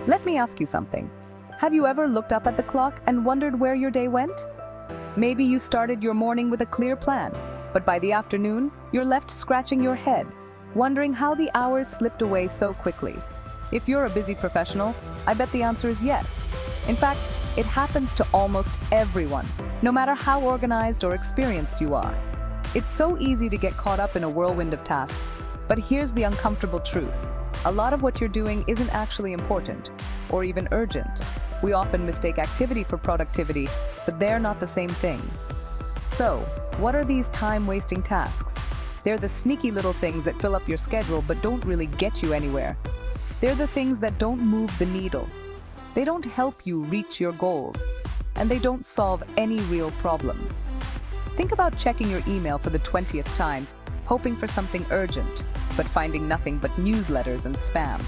Let me ask you something. Have you ever looked up at the clock and wondered where your day went? Maybe you started your morning with a clear plan, but by the afternoon, you're left scratching your head, wondering how the hours slipped away so quickly. If you're a busy professional, I bet the answer is yes. In fact, it happens to almost everyone, no matter how organized or experienced you are. It's so easy to get caught up in a whirlwind of tasks, but here's the uncomfortable truth. A lot of what you're doing isn't actually important, or even urgent. We often mistake activity for productivity, but they're not the same thing. So, what are these time-wasting tasks? They're the sneaky little things that fill up your schedule but don't really get you anywhere. They're the things that don't move the needle. They don't help you reach your goals, and they don't solve any real problems. Think about checking your email for the 20th time, hoping for something urgent, but finding nothing but newsletters and spam.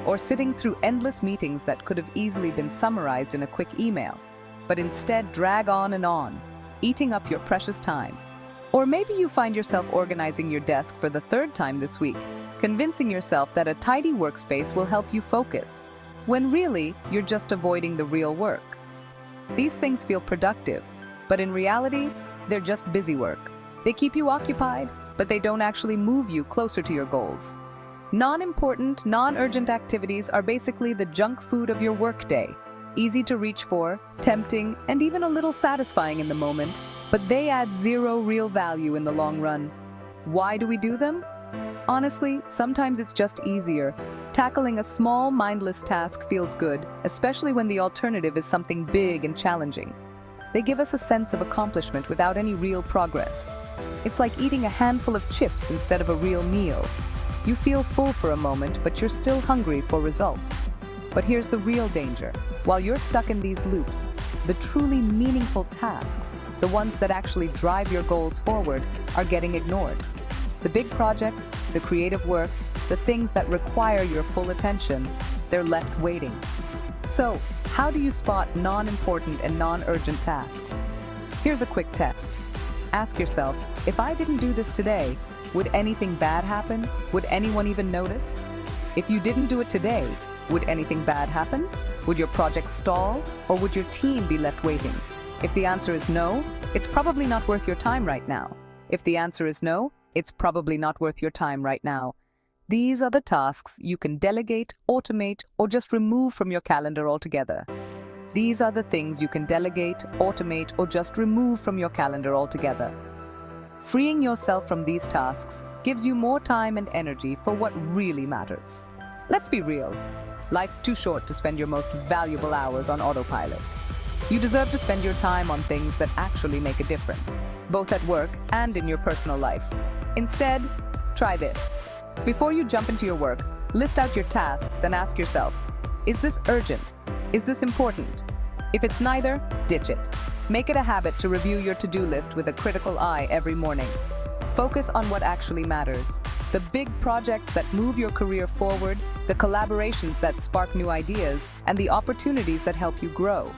Or sitting through endless meetings that could have easily been summarized in a quick email, but instead drag on, eating up your precious time. Or maybe you find yourself organizing your desk for the third time this week, convincing yourself that a tidy workspace will help you focus, when really, you're just avoiding the real work. These things feel productive, but in reality, they're just busy work. They keep you occupied, but they don't actually move you closer to your goals. Non-important, non-urgent activities are basically the junk food of your workday. Easy to reach for, tempting, and even a little satisfying in the moment, but they add zero real value in the long run. Why do we do them? Honestly, sometimes it's just easier. Tackling a small, mindless task feels good, especially when the alternative is something big and challenging. They give us a sense of accomplishment without any real progress. It's like eating a handful of chips instead of a real meal. You feel full for a moment, but you're still hungry for results. But here's the real danger. While you're stuck in these loops, the truly meaningful tasks, the ones that actually drive your goals forward, are getting ignored. The big projects, the creative work, the things that require your full attention, they're left waiting. So, how do you spot non-important and non-urgent tasks? Here's a quick test. Ask yourself, if I didn't do this today, would anything bad happen? Would anyone even notice? If you didn't do it today, would anything bad happen? Would your project stall, or would your team be left waiting? If the answer is no, it's probably not worth your time right now. If the answer is no, it's probably not worth your time right now. These are the tasks you can delegate, automate, or just remove from your calendar altogether. These are the things you can delegate, automate, or just remove from your calendar altogether. Freeing yourself from these tasks gives you more time and energy for what really matters. Let's be real. Life's too short to spend your most valuable hours on autopilot. You deserve to spend your time on things that actually make a difference, both at work and in your personal life. Instead, try this. Before you jump into your work, list out your tasks and ask yourself, is this urgent? Is this important? If it's neither, ditch it. Make it a habit to review your to-do list with a critical eye every morning. Focus on what actually matters. The big projects that move your career forward, the collaborations that spark new ideas, and the opportunities that help you grow.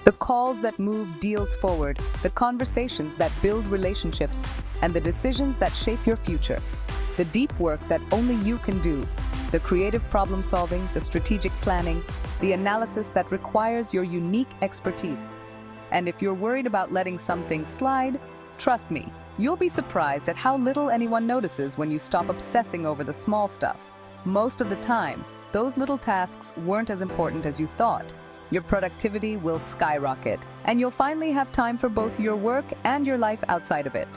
The calls that move deals forward, the conversations that build relationships, and the decisions that shape your future. The deep work that only you can do. The creative problem solving, the strategic planning, the analysis that requires your unique expertise. And if you're worried about letting something slide, trust me, you'll be surprised at how little anyone notices when you stop obsessing over the small stuff. Most of the time, those little tasks weren't as important as you thought. Your productivity will skyrocket, and you'll finally have time for both your work and your life outside of it.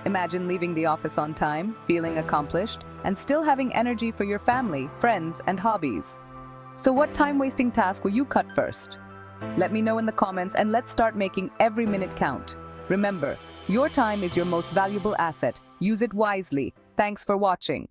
Imagine leaving the office on time, feeling accomplished, and still having energy for your family, friends, and hobbies. So what time-wasting task will you cut first? Let me know in the comments, and let's start making every minute count. Remember, your time is your most valuable asset. Use it wisely. Thanks for watching.